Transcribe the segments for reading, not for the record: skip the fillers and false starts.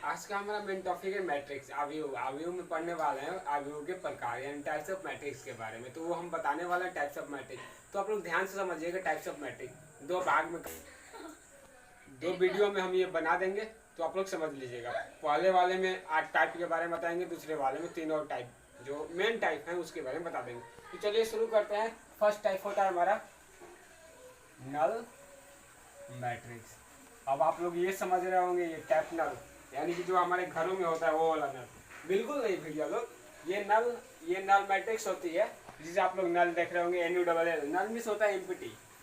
आज का हमारा मेन टॉपिक है मैट्रिक्स, अवयव। अवयव में पढ़ने वाले हैं अवयव के प्रकार यानी टाइप्स ऑफ मैट्रिक्स के बारे में। तो वो हम बताने वाले हैं टाइप्स ऑफ मैट्रिक्स। तो आप लोग ध्यान से समझिएगा। टाइप्स ऑफ मैट्रिक्स दो भाग में, दो वीडियो में हम ये बना देंगे, तो आप लोग समझ लीजिएगा। पहले वाले में 8 टाइप के बारे में बताएंगे, दूसरे वाले में 3 और टाइप जो मेन टाइप है उसके बारे में बता देंगे। तो चलिए शुरू करते हैं। फर्स्ट टाइप होता है हमारा नल मैट्रिक्स। अब आप लोग ये समझ रहे होंगे ये टाइप नल यानी कि जो हमारे घरों में होता है वो वाला नल। बिल्कुल नहीं भैया लोग, ये नल मैट्रिक्स होती है जिसे आप लोग नल देख रहे होंगे। NULL नल मीन्स होता है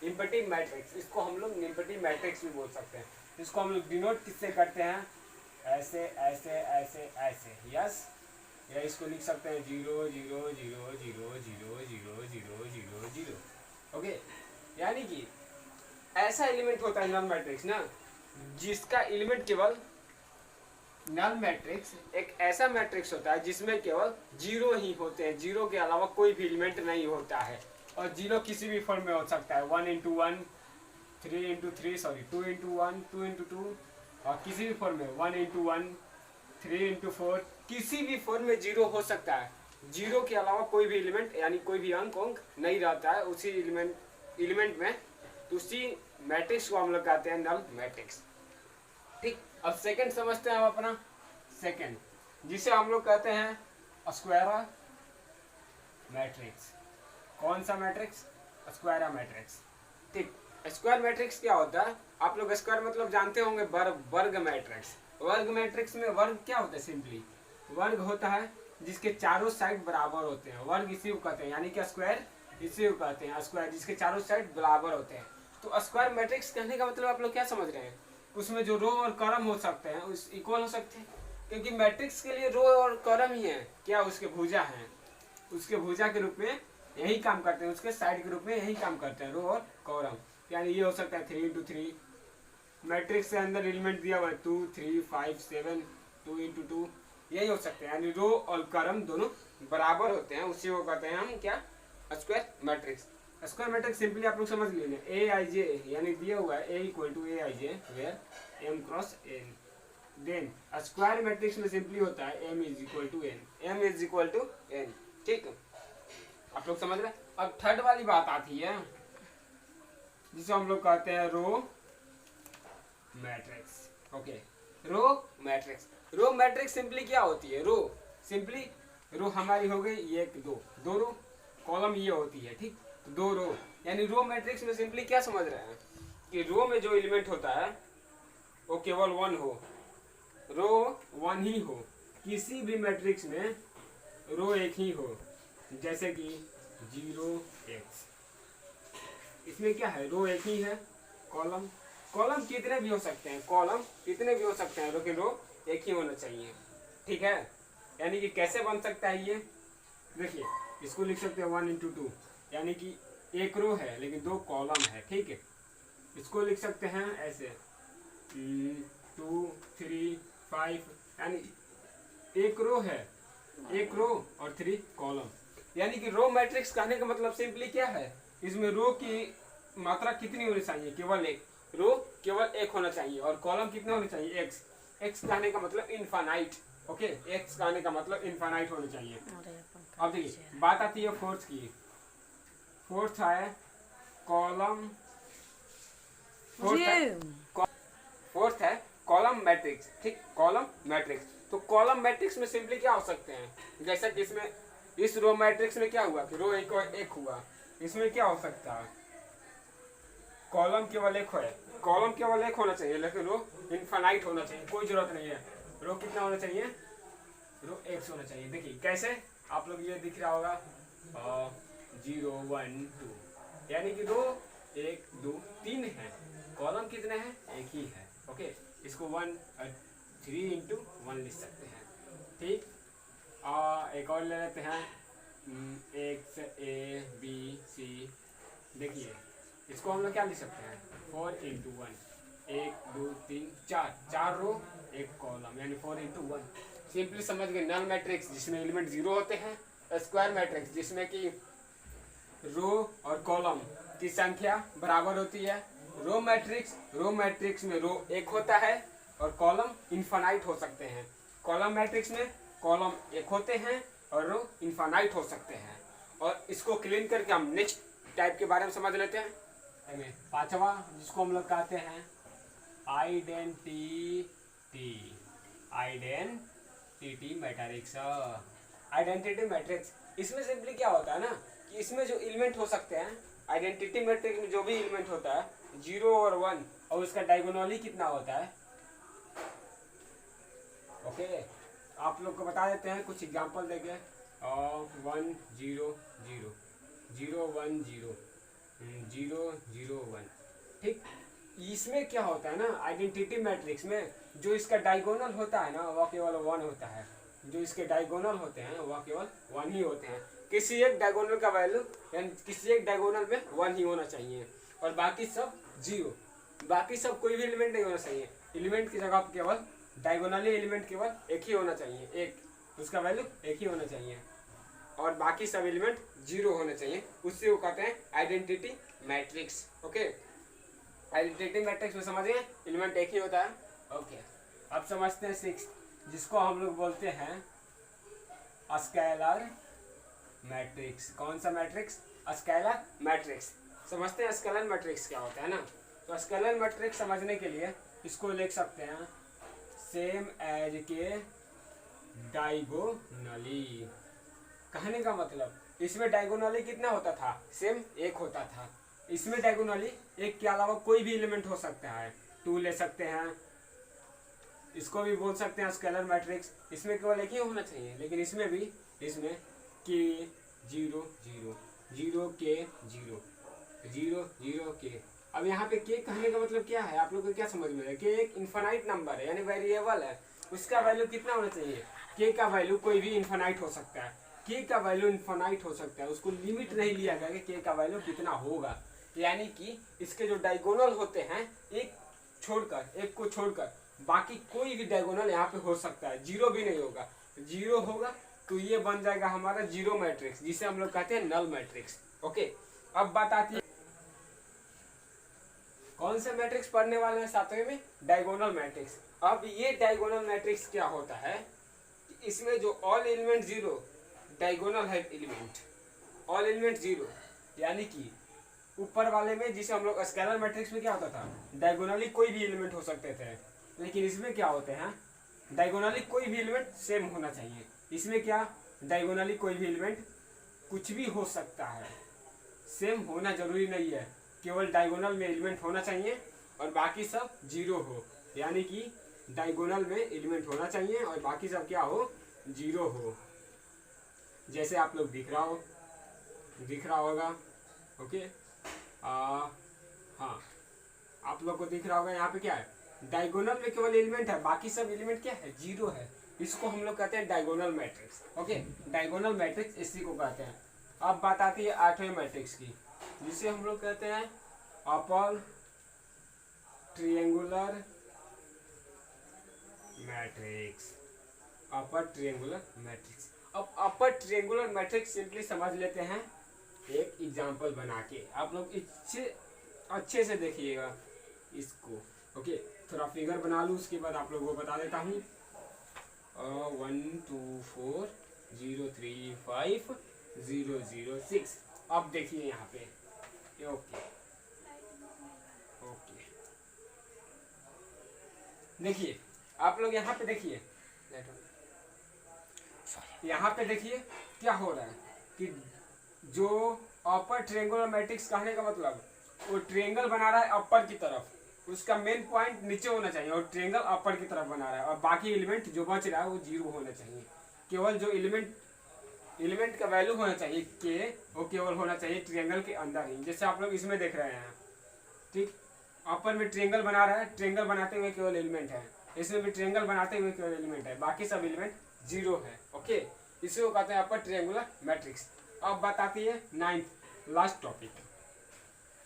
इम्पटी मैट्रिक्स। इसको हम लोग इम्पटी मैट्रिक्स भी बोल सकते हैं। इसको हम लोग डिनोट किससे करते हैं, ऐसे ऐसे ऐसे ऐसे, यस। या इसको लिख सकते हैं 0 0 0 0 0 0 0 0 0। ओके, यानी कि ऐसा एलिमेंट होता है नल मैट्रिक्स ना, जिसका एलिमेंट केवल नल मैट्रिक्स एक ऐसा मैट्रिक्स होता है जिसमें केवल 0 ही होते हैं। 0 के अलावा कोई भी एलिमेंट नहीं होता है। और 0 किसी भी फॉर्म में हो सकता है, 1 × 1, 3 × 3, सॉरी 2 × 1, 2 × 2, और किसी भी फॉर्म में 1 × 1, 3 × 4, किसी भी फॉर्म में 0 हो सकता है। 0 के अलावा कोई भी एलिमेंट यानी कोई भी अंक नहीं रहता है उसी एलिमेंट में। तो उसी मैट्रिक्स को हम लोग कहते हैं नल मैट्रिक्स। ठीक, अब सेकंड समझते हैं हम अपना सेकंड, जिसे हम लोग कहते हैं स्क्वायरा मैट्रिक्स। कौन सा मैट्रिक्स? स्क्वायरा मैट्रिक्स। ठीक, स्क्वायर मैट्रिक्स क्या होता है? आप लोग स्क्वायर मतलब जानते होंगे, वर्ग मैट्रिक्स। वर्ग मैट्रिक्स में वर्ग क्या होता है? सिंपली वर्ग होता है जिसके चारों साइड बराबर होते हैं। वर्ग इसी को कहते हैं, यानी कि स्क्वायर इसी को कहते हैं। स्क्वायर जिसके चारों साइड बराबर होते हैं। तो स्क्वायर मैट्रिक्स कहने का मतलब आप लोग क्या समझ रहे हैं? उसमें जो रो और कॉलम हो सकते हैं उस इक्वल हो सकते हैं, क्योंकि मैट्रिक्स के लिए रो और कॉलम ही है। क्या उसके भुजा हैं, उसके भुजा के रूप में यही काम करते हैं, उसके साइड के रूप में यही काम करते हैं रो और कॉलम। यानी ये हो सकता है 3 × 3। मैट्रिक्स के अंदर एलिमेंट दिया हुआ है 2 3 5 7, 2 × 2, यही हो सकते हैं। यानी रो और कॉलम दोनों बराबर होते हैं, उसी को कहते हैं हम क्या, square matrix. Square matrix simply आप लोग समझ लीजिए। Aij यानी दिया हुआ है A = Aij where M × N। Then square matrix में सिंपली होता है M = N, M = N। ठीक, आप लोग समझ रहे हैं। अब थर्ड वाली बात आती है जिसे हम लोग कहते हैं row matrix. Okay, row matrix. Row matrix simply क्या होती है? रो सिंपली रो हमारी हो गई 1 2 रो, कॉलम ये होती है। ठीक, 2 रो यानी रो मैट्रिक्स में सिंपली क्या समझ रहे हैं कि रो में जो एलिमेंट होता है वो केवल 1 हो, रो 1 ही हो। किसी भी मैट्रिक्स में रो 1 ही हो, जैसे कि 0x, इसमें क्या है, रो 1 ही है। कॉलम कितने भी हो सकते हैं, कॉलम कितने भी हो सकते हैं, लेकिन रो 1 ही होना चाहिए। ठीक है, यानी कि कैसे बन सकता है ये देखिए, इसको लिख सकते हैं 1 × 2, यानी कि 1 रो है लेकिन 2 कॉलम है। ठीक है, इसको लिख सकते हैं ऐसे 2 3 5, यानी 1 रो है, 1 रो और 3 कॉलम। यानी कि रो मैट्रिक्स कहने का मतलब सिंपली क्या है, इसमें रो की मात्रा कितनी होनी चाहिए? केवल 1 रो, केवल 1 होना चाहिए। और कॉलम कितने होने चाहिए? x कहने का मतलब इनफाइनाइट। ओके, x कहने का मतलब इनफाइनाइट होना चाहिए। अब देखिए बात आती है फोर्थ की। फोर्थ है कॉलम, फोर्थ है कॉलम मैट्रिक्स। ठीक, कॉलम मैट्रिक्स। तो कॉलम मैट्रिक्स में सिंपली क्या हो सकते हैं, जैसा कि इसमें इस रो मैट्रिक्स में क्या हुआ कि रो 1 हुआ, इसमें क्या हो सकता है, कॉलम केवल 1 है। कॉलम केवल 1 होना चाहिए लेकिन रो इनफाइनाइट होना चाहिए, कोई जरूरत नहीं है। रो कितना होना चाहिए? रो 1 होना चाहिए। देखिए कैसे, आप लोग ये दिख रहा होगा 0 1 2, यानी कि रो 1 2 3 है, कॉलम कितने हैं? 1 ही है। ओके, इसको 3 × 1 लिख सकते हैं। ठीक, एक और ले लेते हैं X A B C। देखिए इसको हम लोग क्या लिख सकते हैं 4 × 1, 1 2 3 4 रो 1 कॉलम, यानी 4 × 1। सिंपली समझ गए। नल मैट्रिक्स जिसमें एलिमेंट 0 होते हैं, स्क्वायर मैट्रिक्स जिसमें कि रो और कॉलम की संख्या बराबर होती है। रो मैट्रिक्स में रो 1 होता है और कॉलम इन्फानाइट हो सकते हैं। कॉलम मैट्रिक्स में कॉलम एक होते हैं और रो इन्फानाइट हो सकते हैं। और इसको क्लीन करके हम नेक्स्ट टाइप के बारे में समझ लेते हैं। पांचवा जिसको हम लोग कहते हैं आइडेंटिटी मैट्रिक्स। आइडेंटिटी मैट्रिक्स इसमें सिंपली क्या होता है ना कि इसमें जो एलिमेंट हो सकते हैं, आइडेंटिटी मैट्रिक्स में जो भी एलिमेंट होता है 0 और 1 और उसका डायगोनली कितना होता है। ओके आप लोग को बता देते हैं कुछ एग्जांपल देके। 1 0 0 0 1 0 0 0 1। ठीक, इसमें क्या होता है ना आइडेंटिटी मैट्रिक्स में जो इसका डायगोनल होता है ना वह केवल 1 होता है। जो इसके डायगोनल होते हैं वह केवल 1 ही होते हैं। किसी एक डायगोनल का वैल्यू यानी किसी एक डायगोनल में 1 ही होना चाहिए और बाकी सब 0। बाकी सब कोई भी एलिमेंट नहीं होना चाहिए। एलिमेंट की जगह केवल डायगोनली एलिमेंट केवल एक ही होना चाहिए, एक उसका वैल्यू एक ही होना चाहिए और बाकी सब एलिमेंट 0 होने चाहिए। उससे वो कहते हैं identity matrix. Okay, identity matrix में समझ गए एलिमेंट एक ही होता है। ओके, अब समझते हैं 6 जिसको हम लोग बोलते हैं स्केलर मैट्रिक्स। कौन सा मैट्रिक्स? Scalar matrix. समझते हैं स्केलर मैट्रिक्स क्या होता है ना। तो स्केलर मैट्रिक्स समझने के लिए इसको लिख सकते हैं सेम एज के डायगोनली। कहने का मतलब इसमें डायगोनली कितना होता था? सेम 1 होता था। इसमें डायगोनली 1 के अलावा कोई भी एलिमेंट हो सकता है, 2 ले सकते हैं। इसको भी बोल सकते हैं स्केलर मैट्रिक्स। इसमें केवल एक ही होना चाहिए, लेकिन इसमें भी इसमें के 0 0 0 के 0 0 0 के। अब यहाँ पे के कहने का मतलब क्या है? आप लोग को क्या समझ में है? के एक इन्फानाइट नंबर है यानी वेरिएबल है। उसका वैल्यू कितना होना चाहिए? के का वैल्यू कोई भी इन्फानाइट हो सकता है। के का वैल्यू इन्फानाइट हो सकता है, उसको लिमिट नहीं लिया गया कि के का वैल्यू कितना होगा। यानी कि इसके जो डायगोनल होते हैं एक को छोड़कर बाकी कोई भी डायगोनल यहाँ पे हो सकता है। 0 भी नहीं होगा। 0 होगा तो ये बन जाएगा हमारा 0 मैट्रिक्स, जिसे हम लोग कहते हैं नल मैट्रिक्स। ओके, अब बात आती है कौन से मैट्रिक्स पढ़ने वाले हैं 7वें में? Diagonal matrix. अब ये डायगोनल मैट्रिक्स क्या होता है? इसमें जो ऑल एलिमेंट 0 डायगोनल है एलिमेंट, ऑल एलिमेंट 0 यानी कि ऊपर वाले में जिसे हम लोग स्केलर मैट्रिक्स में क्या होता था? डायगोनली कोई भी एलिमेंट हो सकते थे, लेकिन इसमें क्या होते हैं? डायगोनली कोई भी एलिमेंट सेम होना चाहिए। इसमें क्या? डायगोनली कोई भी एलिमेंट कुछ भी हो सकता है, सेम होना जरूरी नहीं है। केवल डायगोनल में एलिमेंट होना चाहिए और बाकी सब 0 हो। यानी कि डायगोनल में एलिमेंट होना चाहिए और बाकी सब क्या हो? 0 हो। जैसे आप लोग दिख रहा होगा। ओके, हाँ आप लोग को दिख रहा होगा यहाँ पे क्या है? डायगोनल में केवल एलिमेंट है, बाकी सब एलिमेंट क्या है? 0 है। इसको हम लोग कहते हैं diagonal matrix. Okay, diagonal matrix इसी को कहते हैं। अब बात आती है 8वें मैट्रिक्स की, जिसे हम लोग कहते हैं upper triangular matrix. Upper triangular matrix. अब अपर ट्रायंगुलर मैट्रिक्स सिंपली समझ लेते हैं एक एग्जांपल बना के। आप लोग इससे अच्छे से देखिएगा इसको। ओके, थोड़ा फिगर बना लूँ, उसके बाद आप लोगों को बता देता हूँ। 1 2 4 0 3 5 0 0 6। अब देखिए यहाँ पे। ओके ओके, देखिए आप लोग यहाँ पे देखिए, यहाँ पे देखिए क्या हो रहा है कि जो अपर ट्रायंगुलर मैट्रिक्स कहने का मतलब वो ट्रायंगल बना रहा है अपर की तरफ, उसका मेन पॉइंट नीचे होना चाहिए और ट्रायंगल अपर की तरफ बना रहा है और बाकी एलिमेंट जो बच रहा है वो 0 होना चाहिए। केवल जो एलिमेंट का वैल्यू होना चाहिए के, वो केवल होना चाहिए ट्रायंगल के अंदर ही। जैसे आप लोग इसमें देख रहे हैं, ठीक, अपर में ट्रायंगल बना रहा है, ट्रायंगल बनाते हुए केवल एलिमेंट है। इसमें भी ट्रायंगल बनाते हुए केवल एलिमेंट है, बाकी सब एलिमेंट 0 है। ओके, इसी को कहते हैं अपर ट्रायंगुलर मैट्रिक्स। अब बात आती है 9th लास्ट टॉपिक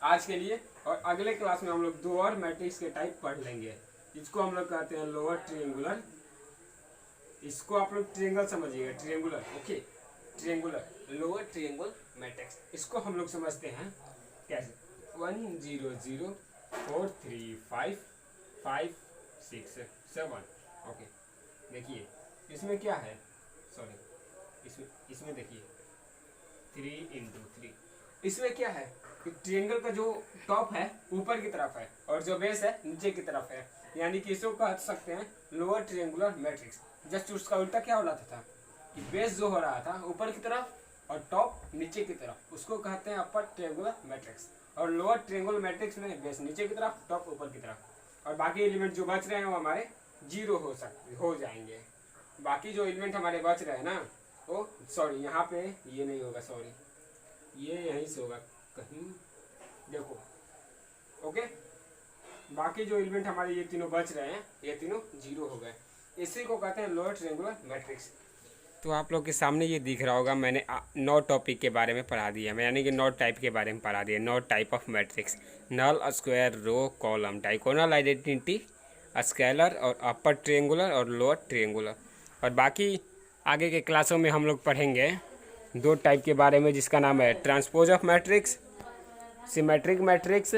आज के लिए, और अगले क्लास में हम लोग 2 और मैट्रिक्स के टाइप पढ़ लेंगे। इसको हम लोग कहते हैं लोअर ट्रायंगुलर। इसको आप लोग ट्रायंगल समझिएगा, triangular. Okay, triangular lower triangular matrix. इसको हम लोग समझते हैं कैसे? 1 0 0 4 3 5 5 6 7। ओके, देखिए इसमें क्या है, सॉरी इसमें देखिए 3 इंटू 3। इसमें क्या है कि ट्रायंगल का जो टॉप है ऊपर की तरफ है और जो बेस है नीचे की तरफ है, यानी कि इसको कह सकते हैं लोअर ट्रायंगुलर मैट्रिक्स। जस्ट उसका उल्टा क्या हो रहा था कि बेस जो हो रहा था ऊपर की तरफ और टॉप नीचे की तरफ, उसको कहते हैं अपर ट्रायंगुलर मैट्रिक्स। और लोअर ट्रायंगुलर मैट्रिक्स में बेस नीचे की तरफ, टॉप ऊपर की तरफ, और बाकी एलिमेंट जो बच रहे हैं वो हमारे जीरो हो जाएंगे। बाकी जो एलिमेंट हमारे बच रहे हैं ना वो, सॉरी यहाँ पे ये नहीं होगा, सॉरी ये यहीं से होगा कहीं, देखो। ओके, बाकी जो एलिमेंट हमारे ये तीनों बच रहे हैं ये तीनों जीरो हो गए, इसी को कहते हैं लोअर ट्रायंगुलर मैट्रिक्स। तो आप लोग के सामने ये दिख रहा होगा, मैंने 9 टॉपिक के बारे में पढ़ा दिया, मैं यानी कि 9 टाइप के बारे में पढ़ा दिया। 9 type of matrix: null, square, row, column, diagonal identity, scalar और अपर ट्रायंगुलर और लोअर ट्रायंगुलर। और बाकी आगे के क्लासों में हम लोग पढ़ेंगे 2 टाइप के बारे में, जिसका नाम है transpose of matrix, symmetric matrix,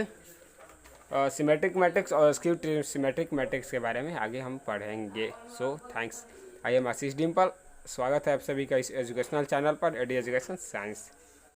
symmetric matrix और स्क्यू सिमेट्रिक मैट्रिक्स के बारे में आगे हम पढ़ेंगे। So thanks. आई एम आशीष डिम्पल, स्वागत है आप सभी का इस एजुकेशनल चैनल पर, एडी एजुकेशन साइंस।